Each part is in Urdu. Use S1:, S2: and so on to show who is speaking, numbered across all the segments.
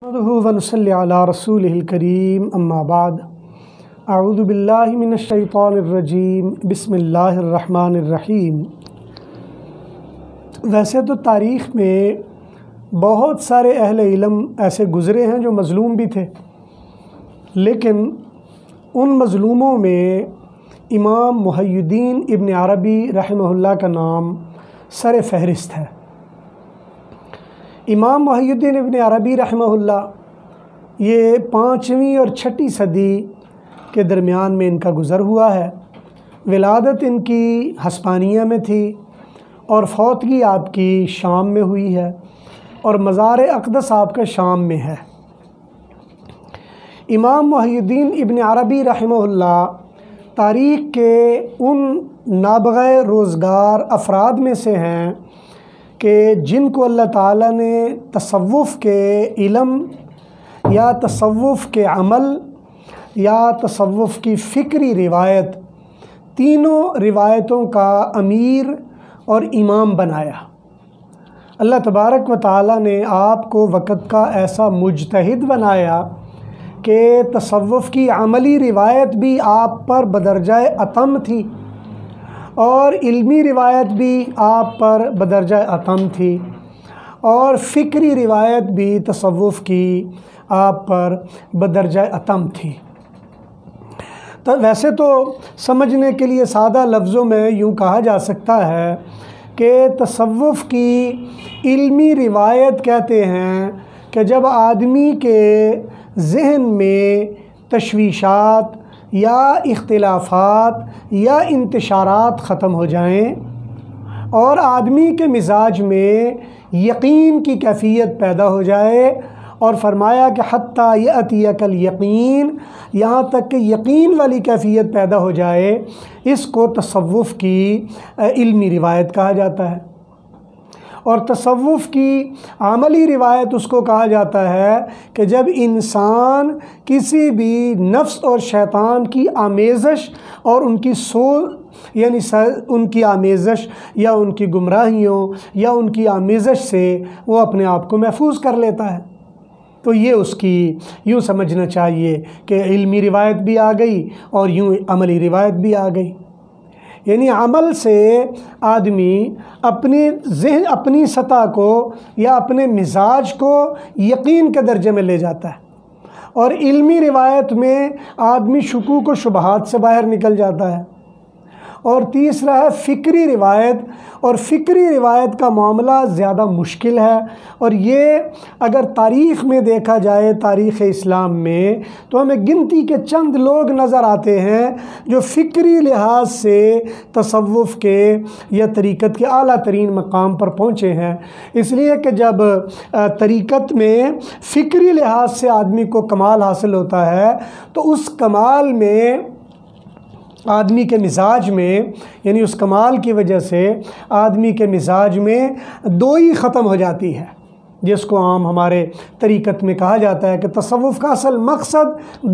S1: نحمده ونصلي على رسوله الكريم اما بعد اعوذ باللہ من الشیطان الرجیم بسم اللہ الرحمن الرحیم۔ ویسے تو تاریخ میں بہت سارے اہل علم ایسے گزرے ہیں جو مظلوم بھی تھے، لیکن ان مظلوموں میں امام محی الدین ابن عربی رحمہ اللہ کا نام سر فہرست ہے۔ امام محی الدین ابن عربی رحمہ اللہ یہ 5ویں اور 6ٹھی صدی کے درمیان میں ان کا گزر ہوا ہے۔ ولادت ان کی ہسپانیہ میں تھی اور فوتگی آپ کی شام میں ہوئی ہے، اور مزار اقدس آپ کا شام میں ہے۔ امام محی الدین ابن عربی رحمہ اللہ تاریخ کے ان نابغہ روزگار افراد میں سے ہیں کہ جن کو اللہ تعالیٰ نے تصوف کے علم یا تصوف کے عمل یا تصوف کی فکری روایت، تینوں روایتوں کا امیر اور امام بنایا۔ اللہ تبارک و تعالیٰ نے آپ کو وقت کا ایسا مجتہد بنایا کہ تصوف کی عملی روایت بھی آپ پر بدرجہ اتم تھی، اور علمی روایت بھی آپ پر بدرجہ اتم تھی، اور فکری روایت بھی تصوف کی آپ پر بدرجہ اتم تھی۔ تو ویسے تو سمجھنے کے لیے سادہ لفظوں میں یوں کہا جا سکتا ہے کہ تصوف کی علمی روایت کہتے ہیں کہ جب آدمی کے ذہن میں تشویشات یا اختلافات یا انتشارات ختم ہو جائیں اور آدمی کے مزاج میں یقین کی کیفیت پیدا ہو جائے، اور فرمایا کہ حتیٰ یأتیک الیقین، یہاں تک کہ یقین والی کیفیت پیدا ہو جائے، اس کو تصوف کی علمی روایت کہا جاتا ہے۔ اور تصوف کی عملی روایت اس کو کہا جاتا ہے کہ جب انسان کسی بھی نفس اور شیطان کی آمیزش اور ان کی یعنی ان کی آمیزش یا ان کی گمراہیوں یا ان کی آمیزش سے وہ اپنے آپ کو محفوظ کر لیتا ہے، تو یہ اس کی یوں سمجھنا چاہیے کہ علمی روایت بھی آ گئی اور یوں عملی روایت بھی آ گئی۔ یعنی عمل سے آدمی اپنی سطح کو یا اپنے مزاج کو یقین کے درجے میں لے جاتا ہے، اور علمی روایت میں آدمی شکوک و شبہات سے باہر نکل جاتا ہے۔ اور تیسرا ہے فکری روایت، اور فکری روایت کا معاملہ زیادہ مشکل ہے، اور یہ اگر تاریخ میں دیکھا جائے، تاریخ اسلام میں، تو ہمیں گنتی کے چند لوگ نظر آتے ہیں جو فکری لحاظ سے تصوف کے یا طریقت کے اعلیٰ ترین مقام پر پہنچے ہیں۔ اس لیے کہ جب طریقت میں فکری لحاظ سے آدمی کو کمال حاصل ہوتا ہے تو اس کمال میں آدمی کے مزاج میں، یعنی اس کمال کی وجہ سے آدمی کے مزاج میں دوئی ختم ہو جاتی ہے، جس کو عام ہمارے طریقت میں کہا جاتا ہے کہ تصوف کا اصل مقصد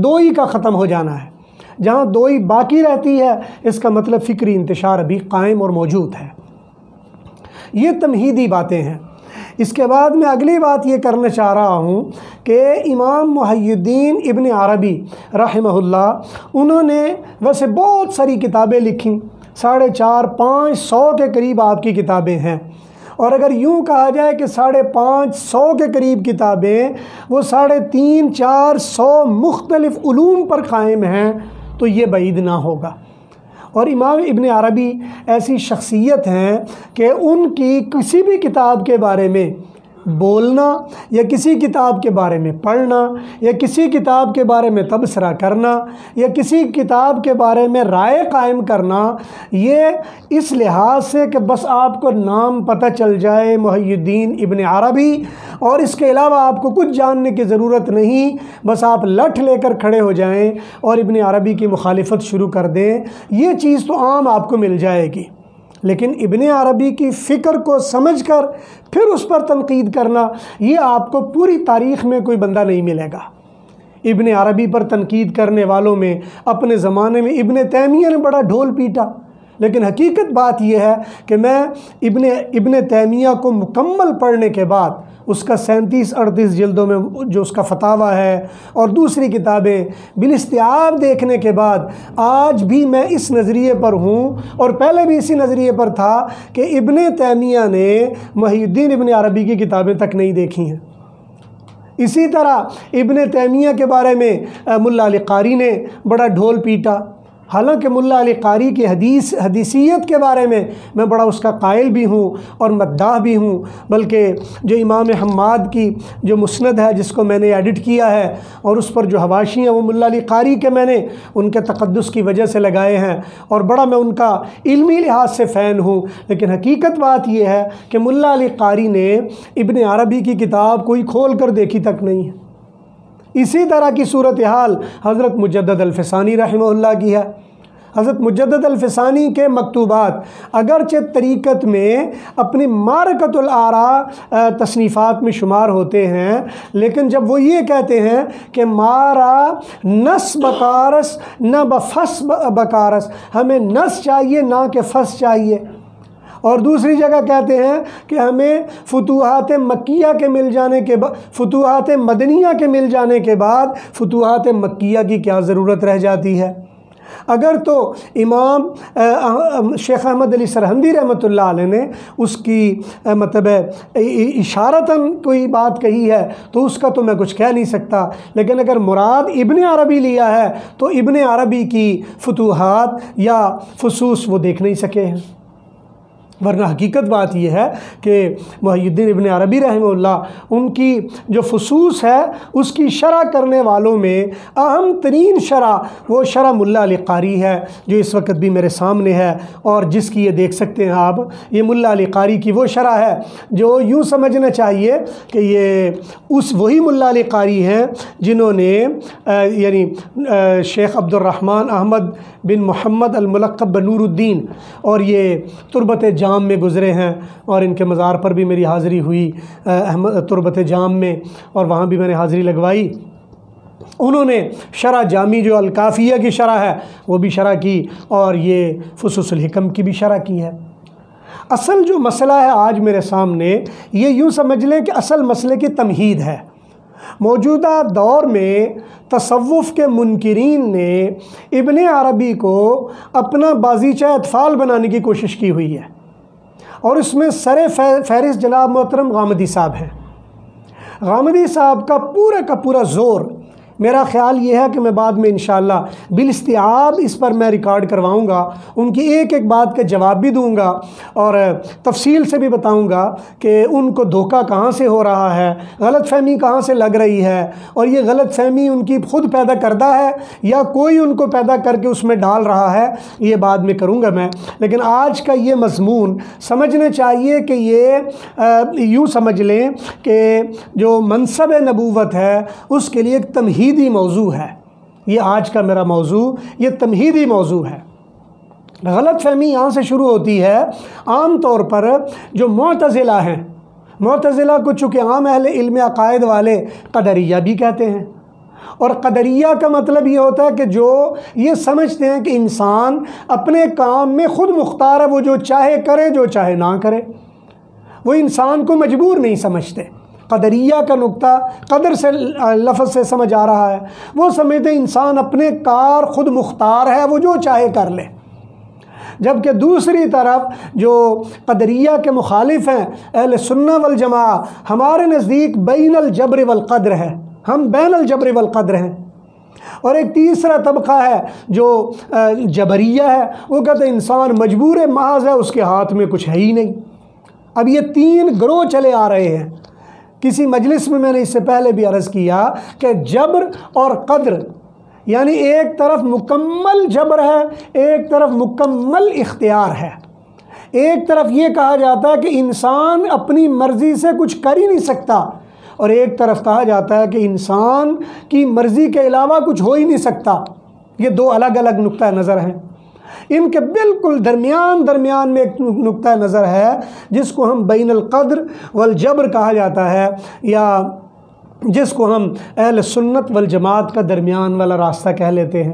S1: دوئی کا ختم ہو جانا ہے۔ جہاں دوئی باقی رہتی ہے، اس کا مطلب فکری انتشار ابھی قائم اور موجود ہے۔ یہ تمہیدی باتیں ہیں۔ اس کے بعد میں اگلی بات یہ کرنا چاہ رہا ہوں کہ امام محی الدین ابن عربی رحمہ اللہ انہوں نے ویسے بہت ساری کتابیں لکھیں، 450-500 کے قریب آپ کی کتابیں ہیں، اور اگر یوں کہا جائے کہ 550 کے قریب کتابیں وہ 350-400 مختلف علوم پر قائم ہیں، تو یہ بعید نہ ہوگا۔ اور امام ابن عربی ایسی شخصیت ہیں کہ ان کی کسی بھی کتاب کے بارے میں بولنا یا کسی کتاب کے بارے میں پڑھنا یا کسی کتاب کے بارے میں تبصرہ کرنا یا کسی کتاب کے بارے میں رائے قائم کرنا، یہ اس لحاظ سے کہ بس آپ کو نام پتہ چل جائے محی الدین ابن عربی اور اس کے علاوہ آپ کو کچھ جاننے کی ضرورت نہیں، بس آپ لٹھ لے کر کھڑے ہو جائیں اور ابن عربی کی مخالفت شروع کر دیں، یہ چیز تو عام آپ کو مل جائے گی۔ لیکن ابن عربی کی فکر کو سمجھ کر پھر اس پر تنقید کرنا، یہ آپ کو پوری تاریخ میں کوئی بندہ نہیں ملے گا۔ ابن عربی پر تنقید کرنے والوں میں اپنے زمانے میں ابن تیمیہ نے بڑا ڈھول پیٹا لیکن حقیقت بات یہ ہے کہ میں ابن تیمیہ کو مکمل پڑھنے کے بعد اس کا 37-38 جلدوں میں جو اس کا فتاویٰ ہے اور دوسری کتابیں بالاستیعاب دیکھنے کے بعد آج بھی میں اس نظریے پر ہوں، اور پہلے بھی اسی نظریے پر تھا کہ ابن تیمیہ نے محی الدین ابن عربی کی کتابیں تک نہیں دیکھی ہیں۔ اسی طرح ابن تیمیہ کے بارے میں ملا علی قاری نے بڑا ڈھول پیٹا، حالانکہ ملا علی قاری کی حدیثیت کے بارے میں بڑا اس کا قائل بھی ہوں اور مداح بھی ہوں، بلکہ جو امام حماد کی جو مسند ہے جس کو میں نے ایڈٹ کیا ہے اور اس پر جو حواشی ہیں وہ ملا علی قاری کے میں نے ان کے تقدس کی وجہ سے لگائے ہیں، اور بڑا میں ان کا علمی لحاظ سے فین ہوں۔ لیکن حقیقت بات یہ ہے کہ ملا علی قاری نے ابن عربی کی کتاب کوئی کھول کر دیکھی تک نہیں ہے۔ اسی طرح کی صورتحال حضرت مجدد الفسانی رحمہ اللہ کی ہے۔ حضرت مجدد الفسانی کے مکتوبات اگرچہ طریقت میں اپنی معرکۃ الآراء تصنیفات میں شمار ہوتے ہیں، لیکن جب وہ یہ کہتے ہیں کہ مارا نس بکارس نہ بفس بکارس، ہمیں نس چاہیے نہ کہ فس چاہیے، اور دوسری جگہ کہتے ہیں کہ ہمیں فتوحات مکیہ کے مل جانے کے بعد، فتوحات مدنیہ کے مل جانے کے بعد فتوحات مکیہ کی کیا ضرورت رہ جاتی ہے۔ اگر تو امام شیخ احمد علی سرہندی رحمۃ اللہ علیہ نے اس کی مطلب اشارتاً کوئی بات کہی ہے تو اس کا تو میں کچھ کہہ نہیں سکتا، لیکن اگر مراد ابن عربی لیا ہے تو ابن عربی کی فتوحات یا فصوص وہ دیکھ نہیں سکے ہیں۔ ورنہ حقیقت بات یہ ہے کہ محی الدین ابن عربی رحمہ اللہ ان کی جو فصوص ہے اس کی شرح کرنے والوں میں اہم ترین شرح وہ شرح ملا علی قاری ہے، جو اس وقت بھی میرے سامنے ہے اور جس کی یہ دیکھ سکتے ہیں آپ، یہ ملا علی قاری کی وہ شرح ہے جو یوں سمجھنا چاہیے کہ یہ وہی ملا علی قاری ہیں جنہوں نے یعنی شیخ عبد الرحمن احمد بن محمد الملقب بنور الدین، اور یہ تربت جام میں گزرے ہیں اور ان کے مزار پر بھی میری حاضری ہوئی تربت جام میں، اور وہاں بھی میں نے حاضری لگوائی۔ انہوں نے شرح جامی جو الکافیہ کی شرح ہے وہ بھی شرح کی، اور یہ فصوص الحکم کی بھی شرح کی ہے۔ اصل جو مسئلہ ہے آج میرے سامنے، یہ یوں سمجھ لیں کہ اصل مسئلے کی تمہید ہے۔ موجودہ دور میں تصوف کے منکرین نے ابن عربی کو اپنا بازیچہ اطفال بنانے کی کوشش کی ہوئی ہے، اور اس میں سر فہرست جناب محترم غامدی صاحب ہیں۔ غامدی صاحب کا پورا زور، میرا خیال یہ ہے کہ میں بعد میں انشاءاللہ بالاستیعاب اس پر میں ریکارڈ کرواؤں گا، ان کی ایک ایک بات کے جواب بھی دوں گا اور تفصیل سے بھی بتاؤں گا کہ ان کو دھوکہ کہاں سے ہو رہا ہے، غلط فہمی کہاں سے لگ رہی ہے، اور یہ غلط فہمی ان کی خود پیدا کردہ ہے یا کوئی ان کو پیدا کر کے اس میں ڈال رہا ہے، یہ بعد میں کروں گا میں۔ لیکن آج کا یہ مضمون سمجھنا چاہیے کہ یہ یوں سمجھ لیں کہ جو منصب نبوت ہے اس کے لیے ایک تمہیدی موضوع ہے۔ یہ آج کا میرا موضوع یہ تمہیدی موضوع ہے۔ غلط فہمی یہاں سے شروع ہوتی ہے۔ عام طور پر جو معتزلہ ہیں، معتزلہ کو چونکہ عام اہل علم عقائد والے قدریہ بھی کہتے ہیں، اور قدریہ کا مطلب یہ ہوتا ہے کہ جو یہ سمجھتے ہیں کہ انسان اپنے کام میں خود مختار ہے، وہ جو چاہے کرے جو چاہے نہ کرے، وہ انسان کو مجبور نہیں سمجھتے۔ قدریہ کا نقطہ قدر سے لفظ سے سمجھ آ رہا ہے، وہ سمجھتے ہیں انسان اپنے کار خود مختار ہے، وہ جو چاہے کر لے۔ جبکہ دوسری طرف جو قدریہ کے مخالف ہیں اہل سنہ والجماعہ، ہمارے نزدیک بین الجبر والقدر ہے، ہم بین الجبر والقدر ہیں۔ اور ایک تیسرا طبقہ ہے جو جبریہ ہے، وہ کہتے ہیں انسان مجبور محض ہے، اس کے ہاتھ میں کچھ ہے ہی نہیں۔ اب یہ تین گروہ چلے آ رہے ہیں۔ کسی مجلس میں نے اس سے پہلے بھی عرض کیا کہ جبر اور قدر، یعنی ایک طرف مکمل جبر ہے، ایک طرف مکمل اختیار ہے۔ ایک طرف یہ کہا جاتا ہے کہ انسان اپنی مرضی سے کچھ کر ہی نہیں سکتا، اور ایک طرف کہا جاتا ہے کہ انسان کی مرضی کے علاوہ کچھ ہو ہی نہیں سکتا۔ یہ دو الگ الگ نقطہ نظر ہیں۔ ان کے بالکل درمیان میں ایک نقطہ نظر ہے جس کو ہم بین القدر والجبر کہا جاتا ہے، یا جس کو ہم اہل سنت والجماعت کا درمیان والا راستہ کہہ لیتے ہیں۔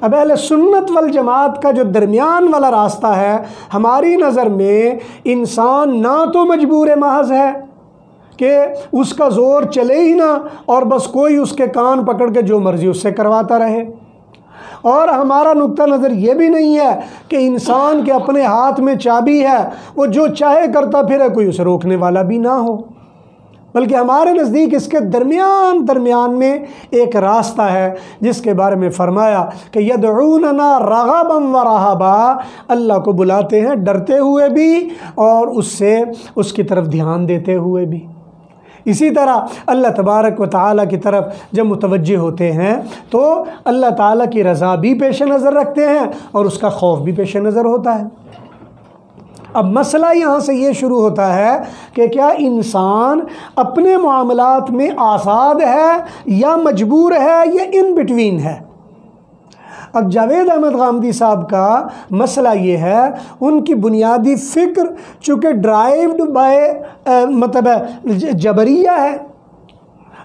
S1: اب اہل سنت والجماعت کا جو درمیان والا راستہ ہے، ہماری نظر میں انسان نہ تو مجبور محض ہے کہ اس کا زور چلے ہی نہ اور بس کوئی اس کے کان پکڑ کے جو مرضی اس سے کرواتا رہے، اور ہمارا نقطہ نظر یہ بھی نہیں ہے کہ انسان کے اپنے ہاتھ میں چابی ہے، وہ جو چاہے کرتا پھرے، کوئی اسے روکنے والا بھی نہ ہو، بلکہ ہمارے نزدیک اس کے درمیان میں ایک راستہ ہے جس کے بارے میں فرمایا کہ یدعوننا رغبا ورہبا، اللہ کو بلاتے ہیں ڈرتے ہوئے بھی اور اس کی طرف دھیان دیتے ہوئے بھی۔ اسی طرح اللہ تبارک و تعالیٰ کی طرف جب متوجہ ہوتے ہیں تو اللہ تعالیٰ کی رضا بھی پیش نظر رکھتے ہیں اور اس کا خوف بھی پیش نظر ہوتا ہے۔ اب مسئلہ یہاں سے یہ شروع ہوتا ہے کہ کیا انسان اپنے معاملات میں آزاد ہے یا مجبور ہے یا ان بٹوین ہے؟ اب جاوید احمد غامدی صاحب کا مسئلہ یہ ہے، ان کی بنیادی فکر چونکہ ڈرائیوڈ بائی مطلب جبریہ ہے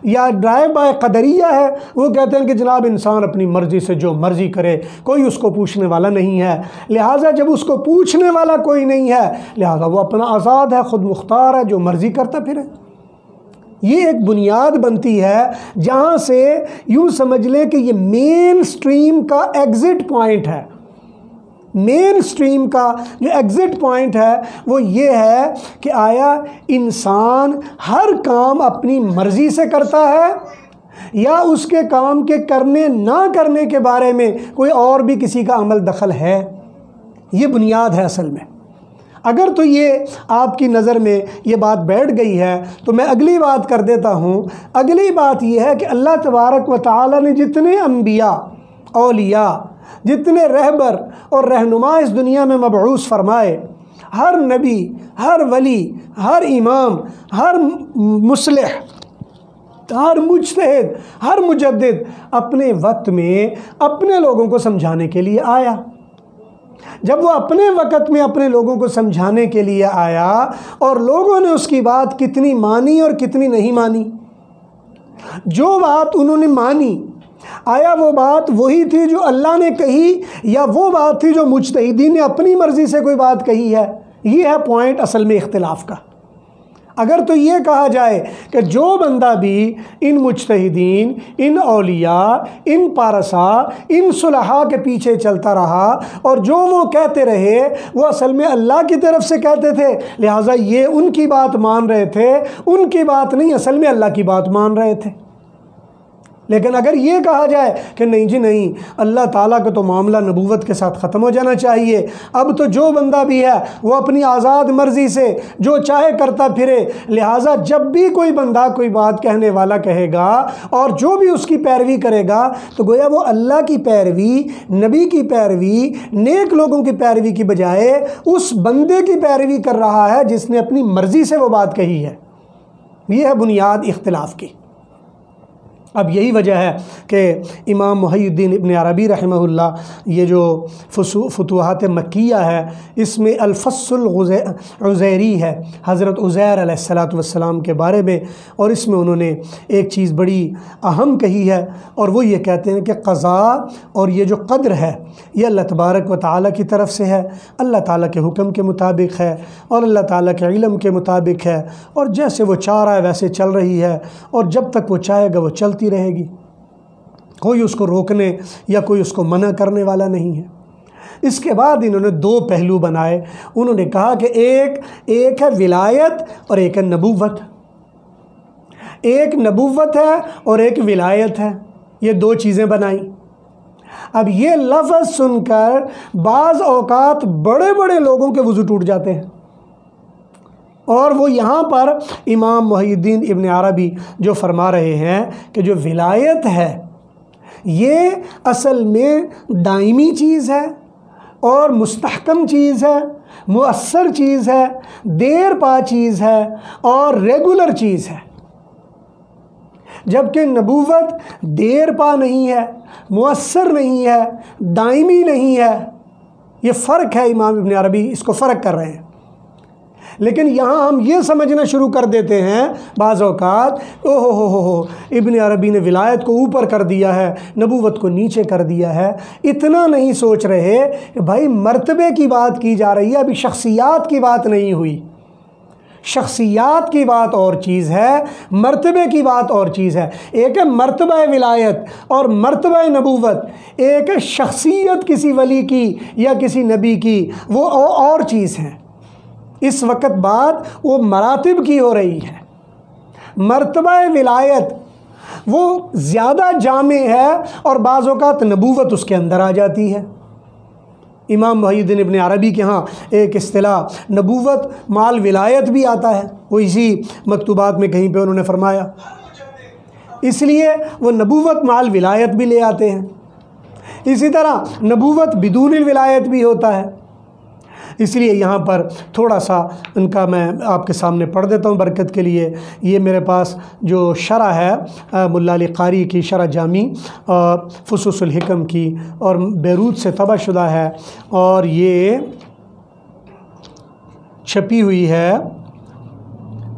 S1: یا ڈرائیو بائی قدریہ ہے، وہ کہتے ہیں کہ جناب انسان اپنی مرضی سے جو مرضی کرے، کوئی اس کو پوچھنے والا نہیں ہے، لہٰذا جب اس کو پوچھنے والا کوئی نہیں ہے لہٰذا وہ اپنا آزاد ہے، خود مختار ہے، جو مرضی کرتا پھرے۔ یہ ایک بنیاد بنتی ہے جہاں سے یوں سمجھ لیں کہ یہ مین سٹریم کا ایگزٹ پوائنٹ ہے۔ مین سٹریم کا جو ایگزٹ پوائنٹ ہے وہ یہ ہے کہ آیا انسان ہر کام اپنی مرضی سے کرتا ہے یا اس کے کام کے کرنے نہ کرنے کے بارے میں کوئی اور بھی کسی کا عمل دخل ہے؟ یہ بنیاد ہے اصل میں۔ اگر تو یہ آپ کی نظر میں یہ بات بیٹھ گئی ہے تو میں اگلی بات کر دیتا ہوں۔ اگلی بات یہ ہے کہ اللہ تبارک و تعالیٰ نے جتنے انبیاء، اولیاء، جتنے رہبر اور رہنما اس دنیا میں مبعوث فرمائے، ہر نبی، ہر ولی، ہر امام، ہر مصلح، ہر مجتہد، ہر مجدد اپنے وقت میں اپنے لوگوں کو سمجھانے کے لیے آیا۔ جب وہ اپنے وقت میں اپنے لوگوں کو سمجھانے کے لیے آیا اور لوگوں نے اس کی بات کتنی مانی اور کتنی نہیں مانی، جو بات انہوں نے مانی، آیا وہ بات وہی تھی جو اللہ نے کہی یا وہ بات تھی جو مجتہدین نے اپنی مرضی سے کوئی بات کہی ہے؟ یہ ہے پوائنٹ اصل میں اختلاف کا۔ اگر تو یہ کہا جائے کہ جو بندہ بھی ان مجتہدین، ان اولیاء، ان پارسا، ان صلحاء کے پیچھے چلتا رہا اور جو وہ کہتے رہے وہ اصل میں اللہ کی طرف سے کہتے تھے، لہٰذا یہ ان کی بات مان رہے تھے، ان کی بات نہیں، اصل میں اللہ کی بات مان رہے تھے۔ لیکن اگر یہ کہا جائے کہ نہیں جی نہیں، اللہ تعالیٰ کا تو معاملہ نبوت کے ساتھ ختم ہو جانا چاہیے، اب تو جو بندہ بھی ہے وہ اپنی آزاد مرضی سے جو چاہے کرتا پھرے، لہٰذا جب بھی کوئی بندہ کوئی بات کہنے والا کہے گا اور جو بھی اس کی پیروی کرے گا تو گویا وہ اللہ کی پیروی، نبی کی پیروی، نیک لوگوں کی پیروی کی بجائے اس بندے کی پیروی کر رہا ہے جس نے اپنی مرضی سے وہ بات کہی ہے۔ یہ ہے بنیاد اختلاف کی۔ اب یہی وجہ ہے کہ امام محی الدین ابن عربی رحمہ اللہ یہ جو فتوحات مکیہ ہے اس میں الفصل العزیری ہے، حضرت عزیر علیہ السلام کے بارے میں، اور اس میں انہوں نے ایک چیز بڑی اہم کہی ہے اور وہ یہ کہتے ہیں کہ قضاء اور یہ جو قدر ہے یہ اللہ تبارک و تعالیٰ کی طرف سے ہے، اللہ تعالیٰ کے حکم کے مطابق ہے اور اللہ تعالیٰ کے علم کے مطابق ہے، اور جیسے وہ چاہ رہا ہے ویسے چل رہی ہے، اور جب تک وہ چاہے گا وہ چلتی رہے گی، کوئی اس کو روکنے یا کوئی اس کو منع کرنے والا نہیں ہے۔ اس کے بعد انہوں نے دو پہلو بنائے، انہوں نے کہا کہ ایک ہے ولایت اور ایک ہے نبوت، ایک نبوت ہے اور ایک ولایت ہے، یہ دو چیزیں بنائیں۔ اب یہ لفظ سن کر بعض اوقات بڑے بڑے لوگوں کے وضو ٹوٹ جاتے ہیں، اور وہ یہاں پر امام محی الدین ابن عربی جو فرما رہے ہیں کہ جو ولایت ہے یہ اصل میں دائمی چیز ہے اور مستحکم چیز ہے، مؤثر چیز ہے، دیر پا چیز ہے اور ریگولر چیز ہے، جبکہ نبوت دیر پا نہیں ہے، مؤثر نہیں ہے، دائمی نہیں ہے۔ یہ فرق ہے، امام ابن عربی اس کو فرق کر رہے ہیں۔ لیکن یہاں ہم یہ سمجھنا شروع کر دیتے ہیں بعض اوقات ہو ابن عربی نے ولایت کو اوپر کر دیا ہے، نبوت کو نیچے کر دیا ہے۔ اتنا نہیں سوچ رہے کہ بھائی مرتبے کی بات کی جا رہی ہے، ابھی شخصیات کی بات نہیں ہوئی۔ شخصیات کی بات اور چیز ہے، مرتبے کی بات اور چیز ہے۔ ایک ہے مرتبہ ولایت اور مرتبہ نبوت، ایک ہے شخصیت کسی ولی کی یا کسی نبی کی، وہ اور چیز ہے۔ اس وقت بات وہ مراتب کی ہو رہی ہے۔ مرتبہ ولایت وہ زیادہ جامع ہے اور بعض اوقات نبوت اس کے اندر آ جاتی ہے۔ امام محی الدین ابن عربی کے ہاں ایک اصطلاح نبوت مال ولایت بھی آتا ہے، وہ اسی مکتوبات میں کہیں پہ انہوں نے فرمایا، اس لیے وہ نبوت مال ولایت بھی لے آتے ہیں۔ اسی طرح نبوت بدون الولایت بھی ہوتا ہے۔ اس لیے یہاں پر تھوڑا سا ان کا میں آپ کے سامنے پڑھ دیتا ہوں برکت کے لیے۔ یہ میرے پاس جو شرح ہے ملا علی قاری کی شرح جامی فصوص الحکم کی، اور بیروت سے طبع شدہ ہے، اور یہ چھپی ہوئی ہے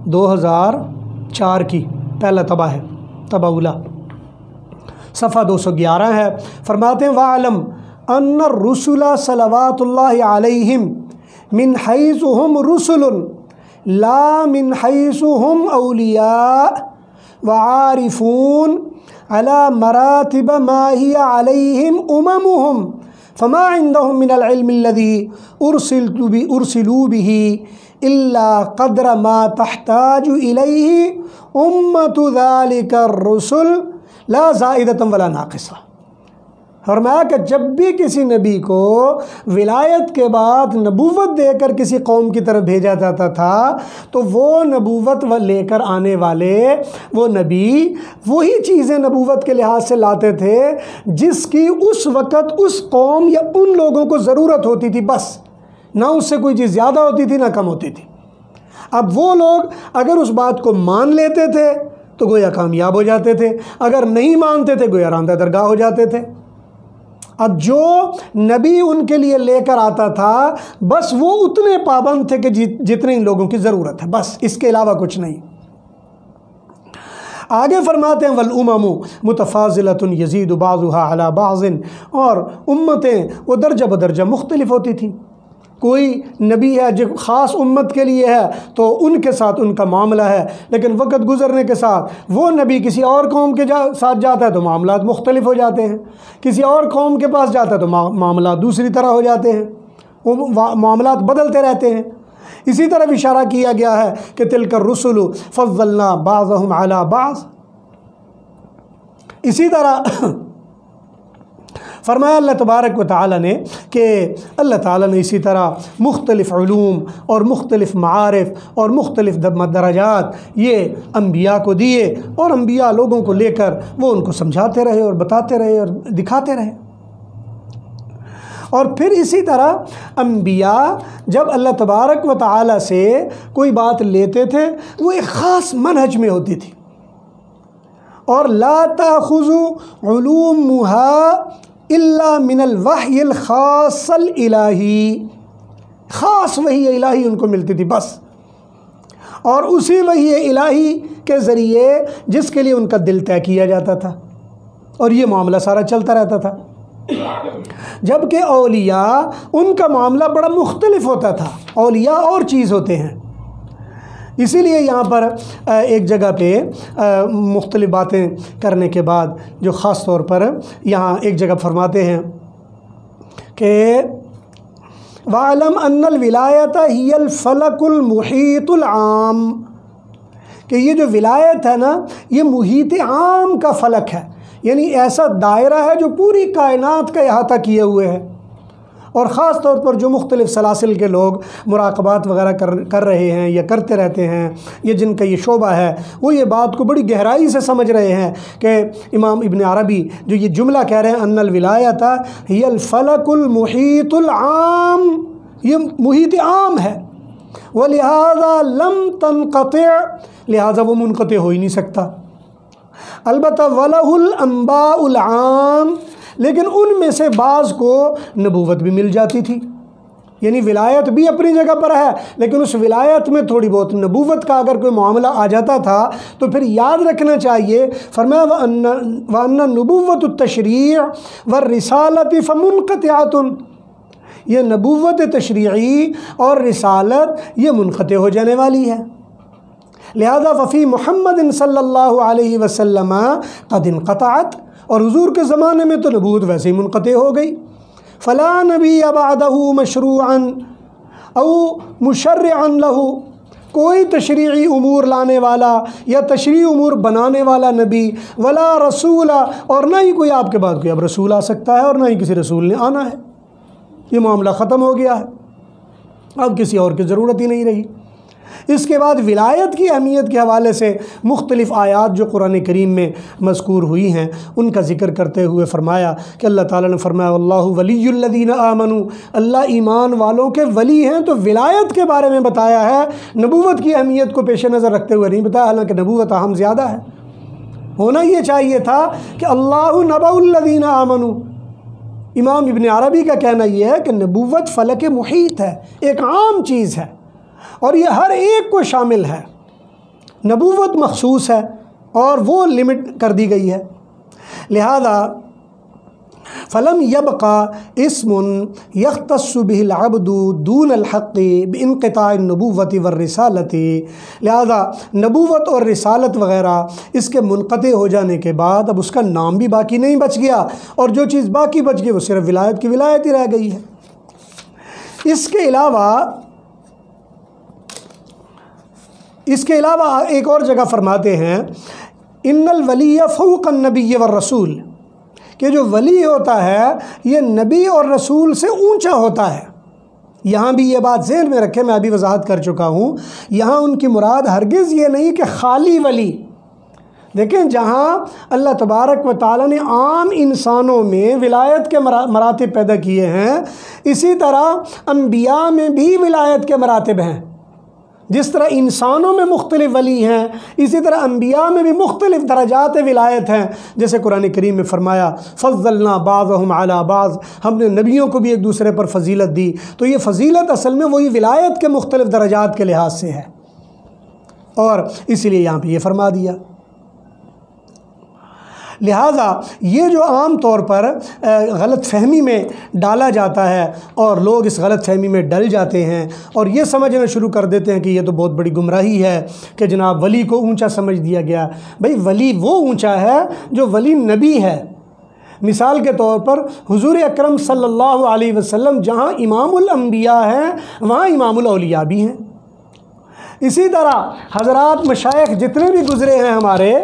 S1: 2004 کی، پہلا طبع ہے، طبع اولا، صفحہ 211 ہے۔ فرماتے ہیں وَعَلَمْ أَنَّ الرُّسُلَ صلوات اللہ علیہم من حیث ہم رسل لا من حیث ہم اولیاء وعارفون على مراتب ما ہی علیہم اممہم فما عندهم من العلم الذي ارسلوا به الا قدر ما تحتاج الیہ امت ذلك الرسل لا زائدة ولا ناقصة۔ فرمایا کہ جب بھی کسی نبی کو ولایت کے بعد نبوت دے کر کسی قوم کی طرف بھیجا جاتا تھا تو وہ نبوت لے کر آنے والے وہ نبی وہی چیزیں نبوت کے لحاظ سے لاتے تھے جس کی اس وقت اس قوم یا ان لوگوں کو ضرورت ہوتی تھی، بس نہ اس سے کوئی چیز زیادہ ہوتی تھی نہ کم ہوتی تھی۔ اب وہ لوگ اگر اس بات کو مان لیتے تھے تو گویا کامیاب ہو جاتے تھے، اگر نہیں مانتے تھے گویا راندہ درگاہ ہو جاتے تھے۔ اب جو نبی ان کے لیے لے کر آتا تھا بس وہ اتنے پابند تھے کہ جتنے ان لوگوں کی ضرورت ہے، بس اس کے علاوہ کچھ نہیں۔ آگے فرماتے ہیں والامم متفاضلۃ یزید بعضها علی بعض، اور امتیں وہ درجہ بدرجہ مختلف ہوتی تھیں۔ کوئی نبی ہے جو خاص امت کے لیے ہے تو ان کے ساتھ ان کا معاملہ ہے، لیکن وقت گزرنے کے ساتھ وہ نبی کسی اور قوم کے ساتھ جاتا ہے تو معاملات مختلف ہو جاتے ہیں، کسی اور قوم کے پاس جاتا ہے تو معاملات دوسری طرح ہو جاتے ہیں، وہ معاملات بدلتے رہتے ہیں۔ اسی طرح اشارہ کیا گیا ہے کہ تلک الرسل فضلنا بعضهم علی بعض۔ اسی طرح فرمایا اللہ تبارک و تعالی نے کہ اللہ تعالیٰ نے اسی طرح مختلف علوم اور مختلف معارف اور مختلف درجات یہ انبیاء کو دیے، اور انبیاء لوگوں کو لے کر وہ ان کو سمجھاتے رہے اور بتاتے رہے اور دکھاتے رہے۔ اور پھر اسی طرح انبیاء جب اللہ تبارک و تعالی سے کوئی بات لیتے تھے وہ ایک خاص منہج میں ہوتی تھی، اور لا تأخذ علومها الا من الوحی الخاص الالہی، خاص وحی الہی ان کو ملتی تھی بس، اور اسی وحی الہی کے ذریعے جس کے لیے ان کا دل طے کیا جاتا تھا، اور یہ معاملہ سارا چلتا رہتا تھا۔ جبکہ اولیاء ان کا معاملہ بڑا مختلف ہوتا تھا، اولیاء اور چیز ہوتے ہیں۔ اسی لیے یہاں پر ایک جگہ پہ مختلف باتیں کرنے کے بعد جو خاص طور پر یہاں ایک جگہ فرماتے ہیں کہ وَعَلَمْ أَنَّ الْوِلَایَةَ هِيَ الْفَلَكُ الْمُحِيطُ الْعَام، کہ یہ جو ولایت ہے نا یہ محیط عام کا فلک ہے، یعنی ایسا دائرہ ہے جو پوری کائنات کا احاطہ کیے ہوئے ہے، اور خاص طور پر جو مختلف سلاسل کے لوگ مراقبات وغیرہ کر رہے ہیں یا کرتے رہتے ہیں، یہ جن کا یہ شعبہ ہے وہ یہ بات کو بڑی گہرائی سے سمجھ رہے ہیں کہ امام ابن عربی جو یہ جملہ کہہ رہے ہیں ان الولایۃ ہی الفلک المحیط العام، یہ محیط عام ہے، ولہذا لم تنقطع، لہذا وہ منقطع ہو ہی نہیں سکتا۔ البتہ وَلَهُ الْأَنْبَاءُ الْعَام، لیکن ان میں سے بعض کو نبوت بھی مل جاتی تھی، یعنی ولایت بھی اپنی جگہ پر ہے، لیکن اس ولایت میں تھوڑی بہت نبوت کا اگر کوئی معاملہ آ جاتا تھا تو پھر یاد رکھنا چاہیے، فرمایا وَأَنَّ نُبُوَّةُ التَّشْرِيعِ وَالرِّسَالَةِ فَمُنْقَطِعَةٌ، یہ نبوت تشریعی اور رسالت یہ منقطع ہو جانے والی ہے، لہذا ففی محمد صلی اللہ علیہ وسلم قد انقطعت، اور حضور کے زمانے میں تو نبوت ویسے ہی منقطع ہو گئی، فلا نبی بعدہ مشروعا او مشرعا لہ، کوئی تشریعی امور لانے والا یا تشریعی امور بنانے والا نبی، ولا رسول، اور نہ ہی کوئی آپ کے بعد کوئی اب رسول آ سکتا ہے، اور نہ ہی کسی رسول نے آنا ہے، یہ معاملہ ختم ہو گیا ہے، اب کسی اور کی ضرورت ہی نہیں رہی۔ اس کے بعد ولایت کی اہمیت کے حوالے سے مختلف آیات جو قرآن کریم میں مذکور ہوئی ہیں ان کا ذکر کرتے ہوئے فرمایا کہ اللہ تعالیٰ نے فرمایا واللہ ولی الذین آمنوا، اللہ ایمان والوں کے ولی ہیں، تو ولایت کے بارے میں بتایا ہے، نبوت کی اہمیت کو پیش نظر رکھتے ہوئے نہیں بتایا، حالانکہ نبوت اہم زیادہ ہے۔ ہونا یہ چاہیے تھا کہ اللہ نبأ الذین آمنوا، امام ابن عربی کا کہنا یہ ہے کہ نبوت فلک محیط ہے، ایک عام چیز ہے اور یہ ہر ایک کو شامل ہے، نبوت مخصوص ہے اور وہ لمٹ کر دی گئی ہے، لہذا فلم یبقى اسم یختص به العبد دون الحق بانقطاع النبوت والرسالت، لہذا نبوت اور رسالت وغیرہ اس کے منقطع ہو جانے کے بعد اب اس کا نام بھی باقی نہیں بچ گیا، اور جو چیز باقی بچ گئی وہ صرف ولایت کی ولایت ہی رہ گئی ہے۔ اس کے علاوہ ایک اور جگہ فرماتے ہیں ان الولی فوق النبی والرسول، کہ جو ولی ہوتا ہے یہ نبی اور رسول سے اونچا ہوتا ہے۔ یہاں بھی یہ بات ذہن میں رکھے، میں ابھی وضاحت کر چکا ہوں، یہاں ان کی مراد ہرگز یہ نہیں کہ خالی ولی، دیکھیں جہاں اللہ تبارک و تعالیٰ نے عام انسانوں میں ولایت کے مراتب پیدا کیے ہیں، اسی طرح انبیاء میں بھی ولایت کے مراتب ہیں، جس طرح انسانوں میں مختلف ولی ہیں اسی طرح انبیاء میں بھی مختلف درجات ولایت ہیں، جیسے قرآن کریم میں فرمایا فضلنا بعضهم علی بعض، ہم نے نبیوں کو بھی ایک دوسرے پر فضیلت دی، تو یہ فضیلت اصل میں وہی ولایت کے مختلف درجات کے لحاظ سے ہے، اور اسی لیے یہاں پہ یہ فرما دیا۔ لہٰذا یہ جو عام طور پر غلط فہمی میں ڈالا جاتا ہے اور لوگ اس غلط فہمی میں ڈل جاتے ہیں اور یہ سمجھنا شروع کر دیتے ہیں کہ یہ تو بہت بڑی گمراہی ہے کہ جناب ولی کو اونچا سمجھ دیا گیا، بھئی ولی وہ اونچا ہے جو ولی نبی ہے۔ مثال کے طور پر حضور اکرم صلی اللہ علیہ وسلم جہاں امام الانبیاء ہیں وہاں امام الاولیاء بھی ہیں۔ اسی طرح حضرات مشائخ جتنے بھی گزرے ہیں ہمارے،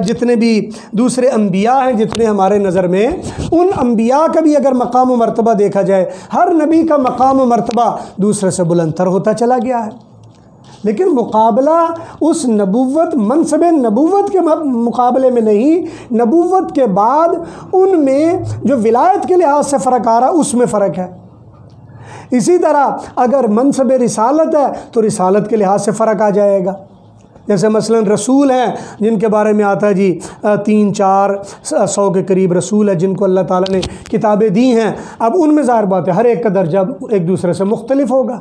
S1: جتنے بھی دوسرے انبیاء ہیں جتنے ہمارے نظر میں، ان انبیاء کا بھی اگر مقام و مرتبہ دیکھا جائے، ہر نبی کا مقام و مرتبہ دوسرے سے بلند تر ہوتا چلا گیا ہے، لیکن مقابلہ اس نبوت منصب نبوت کے مقابلے میں نہیں، نبوت کے بعد ان میں جو ولایت کے لحاظ سے فرق آ رہا اس میں فرق ہے۔ اسی طرح اگر منصب رسالت ہے تو رسالت کے لحاظ سے فرق آ جائے گا، جیسے مثلا رسول ہیں جن کے بارے میں آتا ہے جی 300-400 کے قریب رسول ہے جن کو اللہ تعالیٰ نے کتابیں دی ہیں، اب ان میں ظاہر بات ہے ہر ایک کا درجہ ایک دوسرے سے مختلف ہوگا۔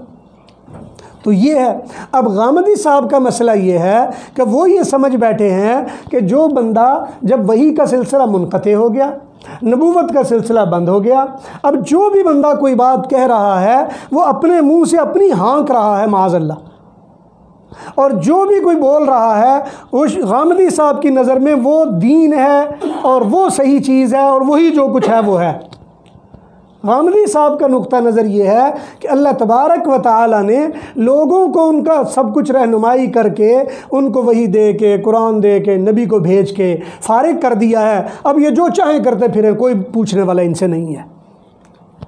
S1: تو یہ ہے، اب غامدی صاحب کا مسئلہ یہ ہے کہ وہ یہ سمجھ بیٹھے ہیں کہ جو بندہ جب وحی کا سلسلہ منقطع ہو گیا، نبوت کا سلسلہ بند ہو گیا، اب جو بھی بندہ کوئی بات کہہ رہا ہے وہ اپنے منہ سے اپنی ہانک رہا ہے معاذ اللہ، اور جو بھی کوئی بول رہا ہے وہ غامدی صاحب کی نظر میں وہ دین ہے اور وہ صحیح چیز ہے اور وہی جو کچھ ہے وہ ہے۔ غامدی صاحب کا نقطہ نظر یہ ہے کہ اللہ تبارک و تعالیٰ نے لوگوں کو ان کا سب کچھ رہنمائی کر کے، ان کو وحی دے کے، قرآن دے کے، نبی کو بھیج کے فارغ کر دیا ہے، اب یہ جو چاہیں کرتے پھریں، کوئی پوچھنے والا ان سے نہیں ہے۔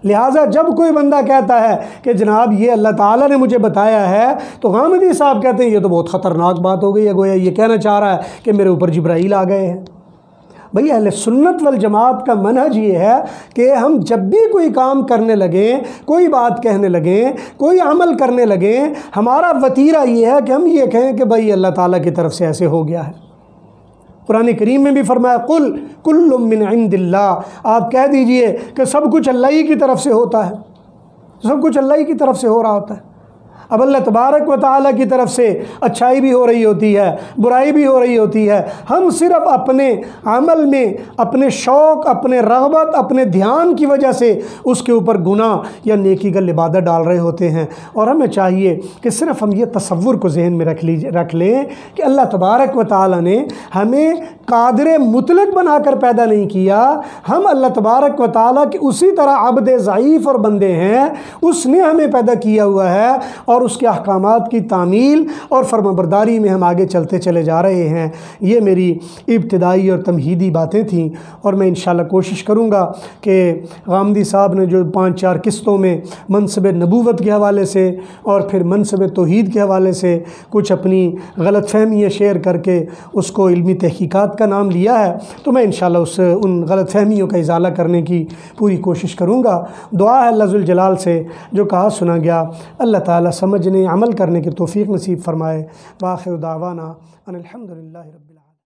S1: لہٰذا جب کوئی بندہ کہتا ہے کہ جناب یہ اللہ تعالیٰ نے مجھے بتایا ہے، تو غامدی صاحب کہتے ہیں یہ تو بہت خطرناک بات ہو گئی ہے، گویا یہ کہنا چاہ رہا ہے کہ میرے اوپر جبرائیل آ گئے ہیں۔ بھئی اہل سنت والجماعت کا منہج یہ ہے کہ ہم جب بھی کوئی کام کرنے لگیں، کوئی بات کہنے لگیں، کوئی عمل کرنے لگیں، ہمارا وتیرہ یہ ہے کہ ہم یہ کہیں کہ بھئی اللہ تعالیٰ کی طرف سے ایسے ہو گیا ہے۔ قرآن کریم میں بھی فرمایا قل کل من عند اللہ، آپ کہہ دیجئے کہ سب کچھ اللہ ہی کی طرف سے ہوتا ہے۔ سب کچھ اللہ ہی کی طرف سے ہو رہا ہوتا ہے۔ اب اللہ تبارک و تعالیٰ کی طرف سے اچھائی بھی ہو رہی ہوتی ہے، برائی بھی ہو رہی ہوتی ہے، ہم صرف اپنے عمل میں اپنے شوق، اپنے رغبت، اپنے دھیان کی وجہ سے اس کے اوپر گناہ یا نیکی کا لبادہ ڈال رہے ہوتے ہیں۔ اور ہمیں چاہیے کہ صرف ہم یہ تصور کو ذہن میں رکھ لیں کہ اللہ تبارک و تعالیٰ نے ہمیں قادر مطلق بنا کر پیدا نہیں کیا، ہم اللہ تبارک و تعالیٰ کی اسی طرح عبد ضعیف اور بندے ہیں، اس نے ہمیں پیدا کیا ہوا ہے اور اس کے احکامات کی تعمیل اور فرمانبرداری میں ہم آگے چلتے چلے جا رہے ہیں۔ یہ میری ابتدائی اور تمہیدی باتیں تھیں، اور میں انشاءاللہ کوشش کروں گا کہ غامدی صاحب نے جو 5-4 قسطوں میں منصب نبوت کے حوالے سے اور پھر منصب توحید کے حوالے سے کچھ اپنی غلط فہمیاں شیئر کر کے اس کو علمی تحقیقات کا نام لیا ہے، تو میں انشاءاللہ ان غلط فہمیوں کا ازالہ کرنے کی پوری کوشش کروں گا۔ دعا ہے اللہ ذوالجلال سے جو کہا سنا گیا اللہ تعالیٰ سمجھنے عمل کرنے کی توفیق نصیب فرمائے۔ وآخر دعوانا ان الحمدللہ رب